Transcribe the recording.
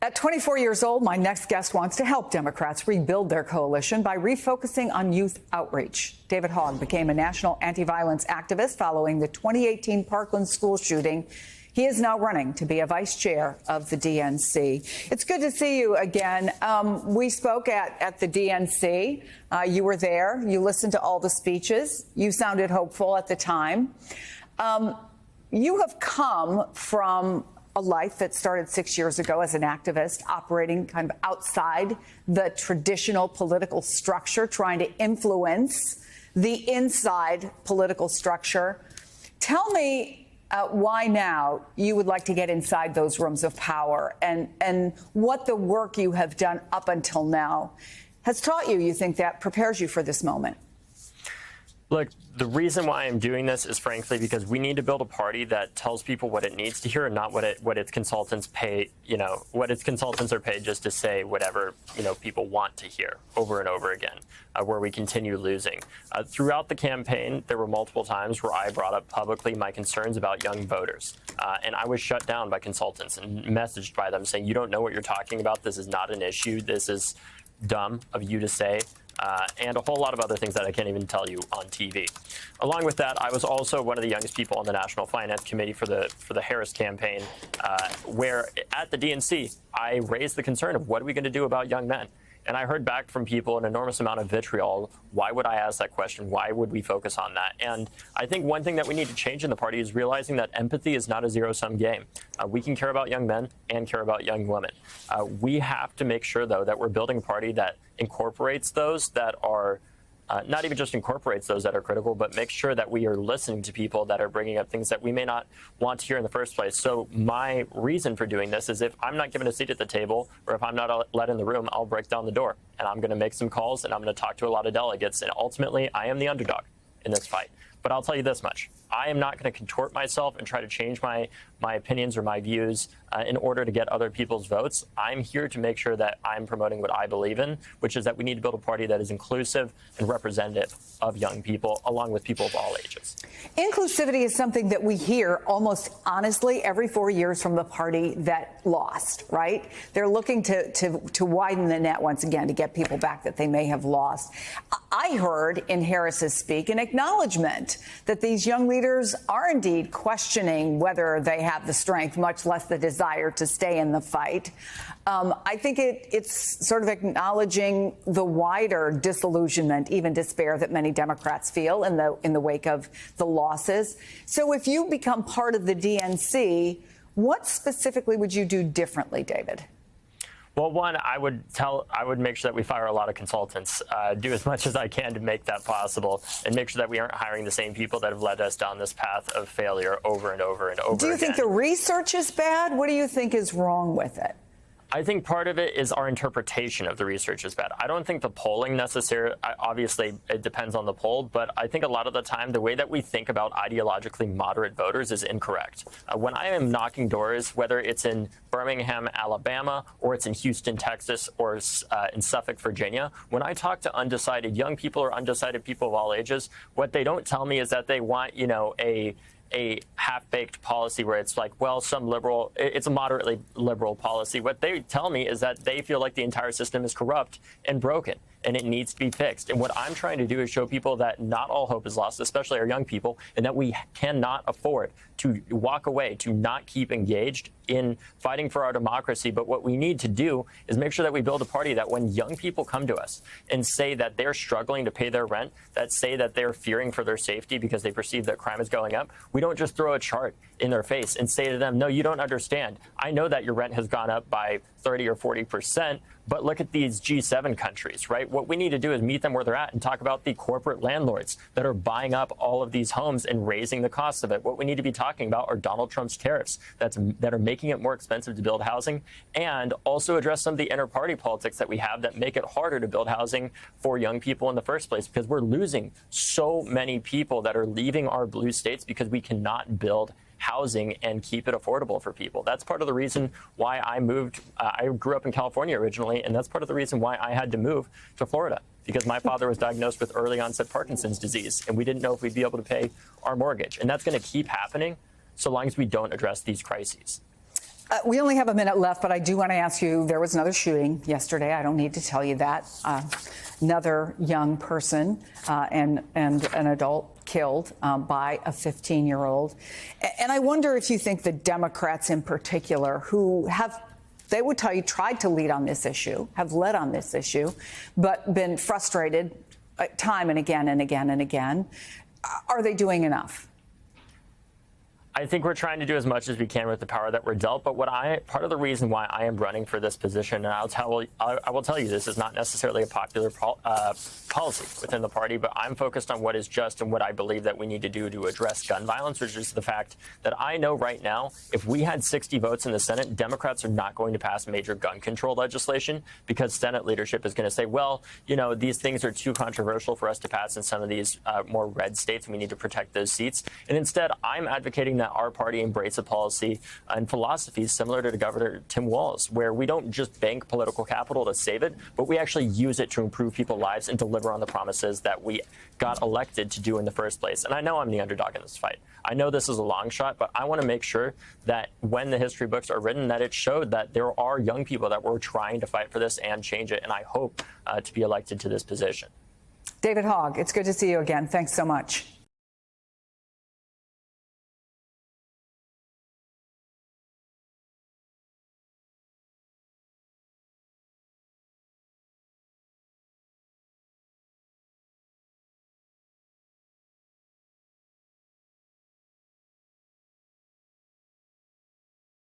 At 24 years old, my next guest wants to help Democrats rebuild their coalition by refocusing on youth outreach. David Hogg became a national anti-violence activist following the 2018 Parkland school shooting. He is now running to be a vice chair of the DNC. It's good to see you again. We spoke at the DNC. You were there. You listened to all the speeches. You sounded hopeful at the time. You have come from a life that started 6 years ago as an activist, operating kind of outside the traditional political structure, trying to influence the inside political structure. Tell me why now you would like to get inside those rooms of power, and what the work you have done up until now has taught you. You think that prepares you for this moment? Look, the reason why I'm doing this is frankly because we need to build a party that tells people what it needs to hear and not what its consultants pay, what its consultants are paid just to say whatever, people want to hear over and over again, where we continue losing. Throughout the campaign, there were multiple times where I brought up publicly my concerns about young voters, and I was shut down by consultants and messaged by them saying, you don't know what you're talking about. This is not an issue. This is dumb of you to say. And a whole lot of other things that I can't even tell you on TV. Along with that, I was also one of the youngest people on the National Finance Committee for the Harris campaign, where at the DNC, I raised the concern of what are we going to do about young men? And I heard back from people an enormous amount of vitriol. Why would I ask that question? Why would we focus on that? And I think one thing that we need to change in the party is realizing that empathy is not a zero-sum game. We can care about young men and care about young women. We have to make sure, though, that we're building a party that incorporates those that are not even just incorporates those that are critical, but make sure that we are listening to people that are bringing up things that we may not want to hear in the first place. So my reason for doing this is if I'm not given a seat at the table or if I'm not let in the room, I'll break down the door and I'm going to make some calls and I'm going to talk to a lot of delegates. And ultimately, I am the underdog in this fight. But I'll tell you this much. I am not going to contort myself and try to change my opinions or my views in order to get other people's votes. I'm here to make sure that I'm promoting what I believe in, which is that we need to build a party that is inclusive and representative of young people, along with people of all ages. Inclusivity is something that we hear almost honestly every 4 years from the party that lost, right? They're looking to widen the net once again to get people back that they may have lost. I heard in Harris's speak an acknowledgement that these young leaders are indeed questioning whether they have the strength, much less the desire to stay in the fight. I think it's sort of acknowledging the wider disillusionment, even despair that many Democrats feel in the wake of the losses. So if you become part of the DNC, what specifically would you do differently, David? Well, one, I would make sure that we fire a lot of consultants, do as much as I can to make that possible, and make sure that we aren't hiring the same people that have led us down this path of failure over and over and over again. Do you think the research is bad? What do you think is wrong with it? I think part of it is our interpretation of the research is bad. I don't think the polling necessarily, obviously it depends on the poll, but I think a lot of the time the way that we think about ideologically moderate voters is incorrect. When I am knocking doors, whether it's in Birmingham, Alabama, or it's in Houston, Texas, or in Suffolk, Virginia, when I talk to undecided young people or undecided people of all ages, what they don't tell me is that they want, a half-baked policy where it's like, well, it's a moderately liberal policy. What they tell me is that they feel like the entire system is corrupt and broken and it needs to be fixed. And what I'm trying to do is show people that not all hope is lost, especially our young people, and that we cannot afford to walk away, to not keep engaged in fighting for our democracy. But what we need to do is make sure that we build a party that when young people come to us and say that they're struggling to pay their rent, that say that they're fearing for their safety because they perceive that crime is going up, we don't just throw a chart in their face and say to them, no, you don't understand. I know that your rent has gone up by 30 or 40%, but look at these G7 countries, right? What we need to do is meet them where they're at and talk about the corporate landlords that are buying up all of these homes and raising the cost of it. What we need to be talking about are Donald Trump's tariffs that are making it more expensive to build housing, and also address some of the inter-party politics that we have that make it harder to build housing for young people in the first place, because we're losing so many people that are leaving our blue states because we cannot build housing and keep it affordable for people. That's part of the reason why I moved. I grew up in California originally, and that's part of the reason why I had to move to Florida, because my father was diagnosed with early onset Parkinson's disease, and we didn't know if we'd be able to pay our mortgage. And that's going to keep happening so long as we don't address these crises. We only have a minute left, but I do want to ask you, there was another shooting yesterday. I don't need to tell you that. Another young person and an adult killed by a 15-year-old. And I wonder if you think the Democrats in particular, who have, they would tell you, tried to lead on this issue, have led on this issue, but been frustrated time and again and again and again. Are they doing enough? I think we're trying to do as much as we can with the power that we're dealt. But part of the reason why I am running for this position, and I will tell you, this is not necessarily a popular policy within the party, but I'm focused on what is just and what I believe that we need to do to address gun violence, which is the fact that I know right now, if we had 60 votes in the Senate, Democrats are not going to pass major gun control legislation because Senate leadership is going to say, well, you know, these things are too controversial for us to pass in some of these more red states, and we need to protect those seats. And instead, I'm advocating that our party embrace a policy and philosophies similar to Governor Tim Walz, where we don't just bank political capital to save it, but we actually use it to improve people's lives and deliver on the promises that we got elected to do in the first place. And I know I'm the underdog in this fight. I know this is a long shot, but I want to make sure that when the history books are written, that it showed that there are young people that were trying to fight for this and change it. And I hope to be elected to this position. David Hogg, it's good to see you again. Thanks so much.